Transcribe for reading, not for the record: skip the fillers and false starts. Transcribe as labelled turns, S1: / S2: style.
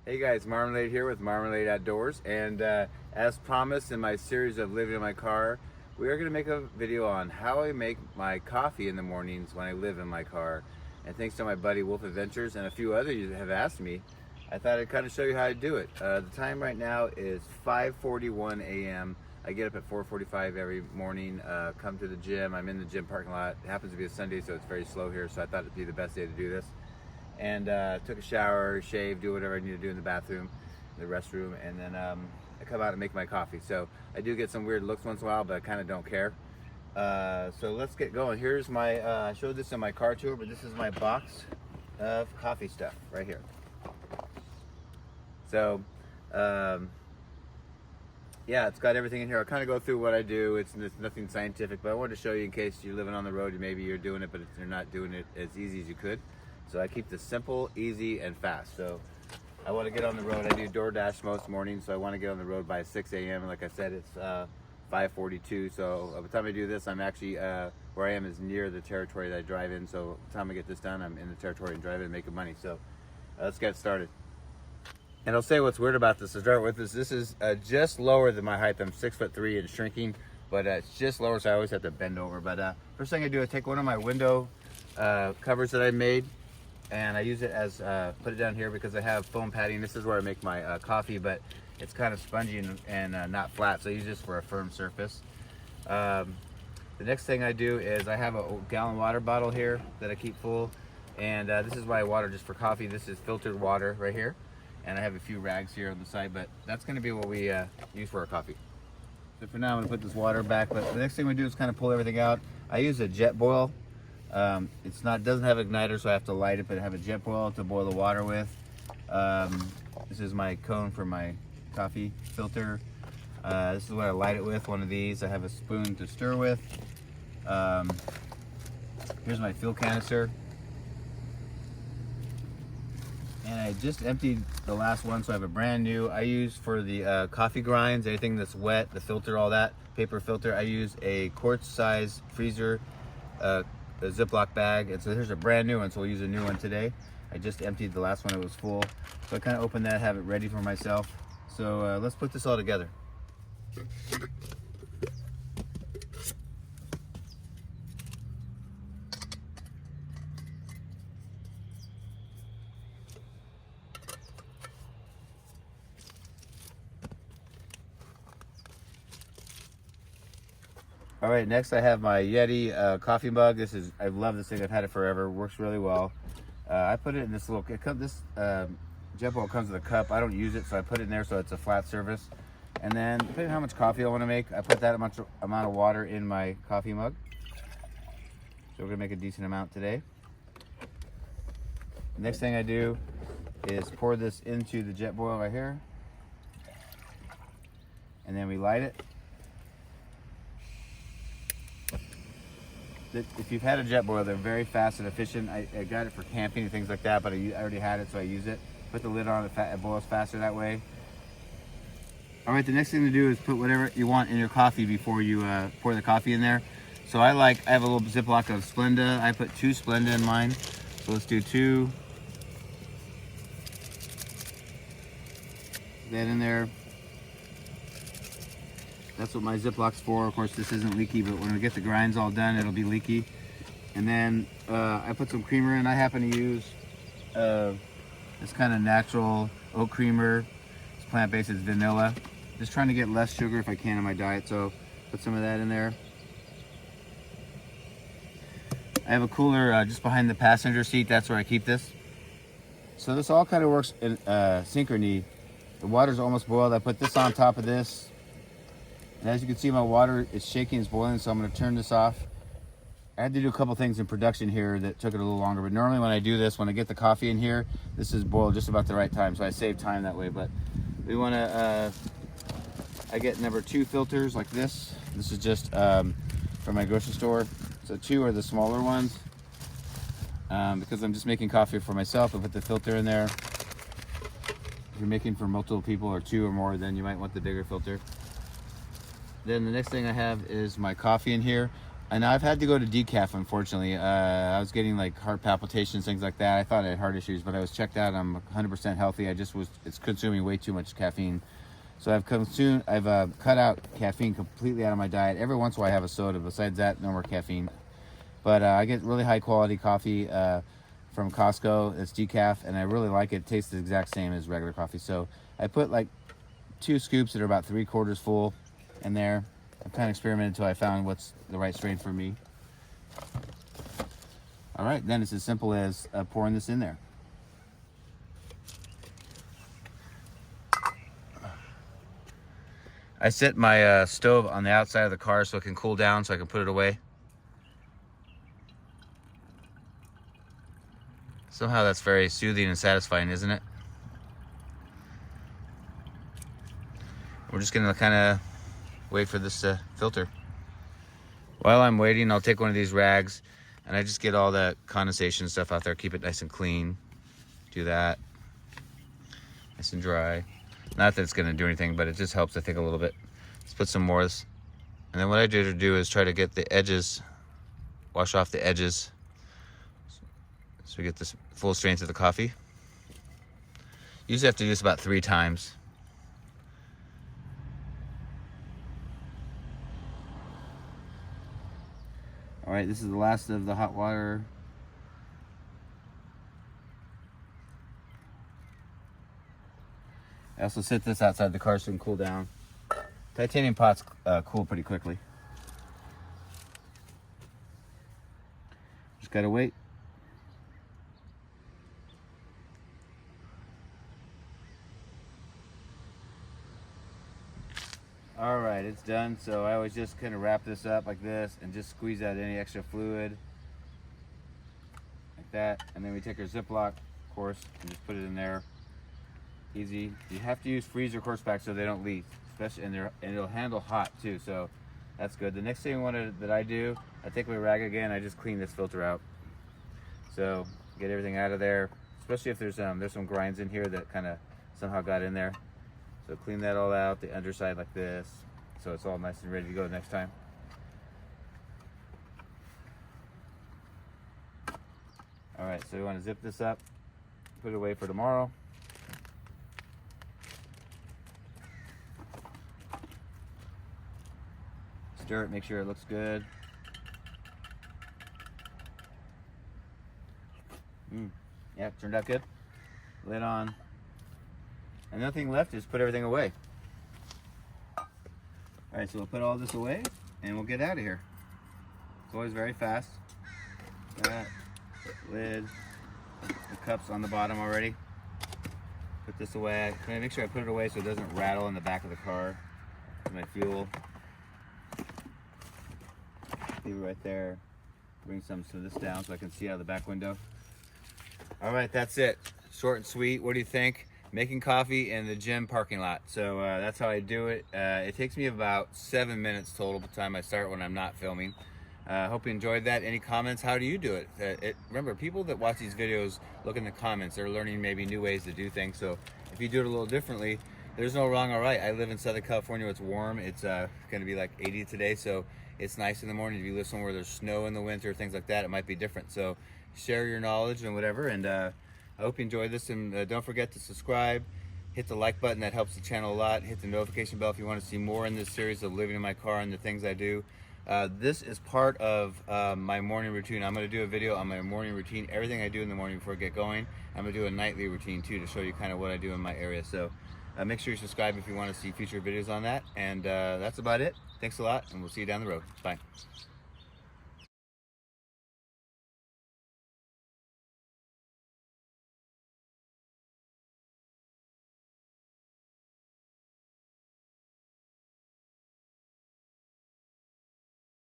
S1: Hey guys, Marmalade here with Marmalade Outdoors, and as promised in my series of living in my car, we are going to make a video on how I make my coffee in the mornings when I live in my car. And thanks to my buddy Wolf Adventures and a few others that have asked me, I thought I'd kind of show you how to do it. The time right now is 5:41 a.m. I get up at 4:45 every morning, come to the gym. I'm in the gym parking lot. It happens to be a Sunday, so it's very slow here, so I thought it'd be the best day to do this. And took a shower, shaved, do whatever I need to do in the bathroom, the restroom, and then I come out and make my coffee. So I do get some weird looks once in a while, but I kind of don't care. So let's get going. Here's my, I showed this in my car tour, but this is my box of coffee stuff right here. So yeah, it's got everything in here. I'll kind of go through what I do. It's nothing scientific, but I wanted to show you in case you're living on the road, maybe you're doing it, but you're not doing it as easy as you could. So I keep this simple, easy, and fast. So I want to get on the road. I do DoorDash most mornings, so I want to get on the road by 6 a.m. And like I said, it's 5:42. So by the time I do this, I'm actually, where I am is near the territory that I drive in. So by the time I get this done, I'm in the territory and driving and making money. So let's get started. And I'll say what's weird about this to start with is this is just lower than my height. I'm 6'3" and shrinking, but it's just lower, so I always have to bend over. But first thing I do, I take one of my window covers that I made, and I use it as, put it down here because I have foam padding. This is where I make my coffee, but it's kind of spongy and not flat, so I use this for a firm surface. The next thing I do is I have a gallon water bottle here that I keep full, and this is my water just for coffee. This is filtered water right here, and I have a few rags here on the side, but that's going to be what we use for our coffee. So for now, I'm going to put this water back, but the next thing we do is kind of pull everything out. I use a jet boil. Doesn't have an igniter, so I have to light it, but I have a jet boil to boil the water with. This is my cone for my coffee filter. This is what I light it with, one of these. I have a spoon to stir with. Here's my fuel canister. And I just emptied the last one, so I have a brand new. I use for the coffee grinds, anything that's wet, the filter, all that, paper filter. I use a quart size freezer, a Ziploc bag, and so here's a brand new one, so we'll use a new one today. I just emptied the last one, it was full, so I kind of opened that, have it ready for myself. So let's put this all together. All right, next I have my Yeti coffee mug. I love this thing. I've had it forever. Works really well. I put it in this little. This jet boil comes with a cup. I don't use it, so I put it in there so it's a flat surface. And then, depending on how much coffee I want to make, I put that amount of water in my coffee mug. So we're gonna make a decent amount today. Next thing I do is pour this into the jet boil right here, and then we light it. If you've had a jet boil, they're very fast and efficient. I got it for camping and things like that, but I already had it, so I use it. Put the lid on, it boils faster that way. All right, the next thing to do is put whatever you want in your coffee before you pour the coffee in there. So I have a little Ziploc of Splenda. I put 2 Splenda in mine. So let's do 2. Put that in there. That's what my Ziploc's for. Of course, this isn't leaky, but when we get the grinds all done, it'll be leaky. And then I put some creamer in. I happen to use this kind of natural oat creamer. It's plant-based, it's vanilla. Just trying to get less sugar if I can in my diet, so put some of that in there. I have a cooler just behind the passenger seat. That's where I keep this. So this all kind of works in synchrony. The water's almost boiled. I put this on top of this. And as you can see, my water is shaking, it's boiling, so I'm going to turn this off. I had to do a couple things in production here that took it a little longer, but normally when I do this, when I get the coffee in here, this is boiled just about the right time, so I save time that way. But we want to, I get number 2 filters like this. This is just from my grocery store. So 2 are the smaller ones. Because I'm just making coffee for myself, I put the filter in there. If you're making for multiple people or 2 or more, then you might want the bigger filter. Then the next thing I have is my coffee in here. And I've had to go to decaf, unfortunately. I was getting like heart palpitations, things like that. I thought I had heart issues, but I was checked out. I'm 100% healthy. It's consuming way too much caffeine. So I've cut out caffeine completely out of my diet. Every once in a while I have a soda. Besides that, no more caffeine. But I get really high quality coffee from Costco. It's decaf, and I really like it. It tastes the exact same as regular coffee. So I put like 2 scoops that are about 3/4 full in there. I've kind of experimented until I found what's the right strain for me. All right, then it's as simple as pouring this in there. I set my stove on the outside of the car so it can cool down so I can put it away. Somehow that's very soothing and satisfying, isn't it? We're just gonna kind of wait for this to filter. While I'm waiting, I'll take one of these rags and I just get all that condensation stuff out there, keep it nice and clean. Do that. Nice and dry. Not that it's gonna do anything, but it just helps, I think, a little bit. Let's put some more. And then what I do is try to get the edges, wash off the edges, so we get this full strength of the coffee. Usually have to do this about 3 times. All right, this is the last of the hot water. I also set this outside the car so it can cool down. Titanium pots cool pretty quickly. Just gotta wait. All right, it's done. So I always just kind of wrap this up like this and just squeeze out any extra fluid like that. And then we take our Ziploc, of course, and just put it in there. Easy. You have to use freezer course packs so they don't leak, especially, and it'll handle hot too. So that's good. The next thing that I do, I take my rag again. I just clean this filter out. So get everything out of there, especially if there's some grinds in here that kind of somehow got in there. So clean that all out, the underside like this, so it's all nice and ready to go next time. All right, so we want to zip this up, put it away for tomorrow. Stir it, make sure it looks good. Yeah, turned out good. Lid on. And nothing left is put everything away. All right, so we'll put all this away and we'll get out of here. It's always very fast. That lid, the cups on the bottom already. Put this away. I'm gonna make sure I put it away so it doesn't rattle in the back of the car. My fuel. Leave it right there. Bring some of this down so I can see out of the back window. All right, that's it. Short and sweet. What do you think? Making coffee in the gym parking lot. So that's how I do it. It takes me about 7 minutes total by the time I start when I'm not filming. Hope you enjoyed that. Any comments? How do you do it? Remember, people that watch these videos look in the comments. They're learning maybe new ways to do things. So if you do it a little differently, there's no wrong or right. I live in Southern California. It's warm. It's going to be like 80 today. So it's nice in the morning. If you live somewhere there's snow in the winter, things like that, it might be different. So share your knowledge and whatever. And I hope you enjoyed this, and don't forget to subscribe, hit the like button, that helps the channel a lot, hit the notification bell if you want to see more in this series of living in my car and the things I do. This is part of my morning routine. I'm going to do a video on my morning routine, everything I do in the morning before I get going. I'm going to do a nightly routine too to show you kind of what I do in my area. So make sure you subscribe if you want to see future videos on that, and that's about it. Thanks a lot, and we'll see you down the road. Bye.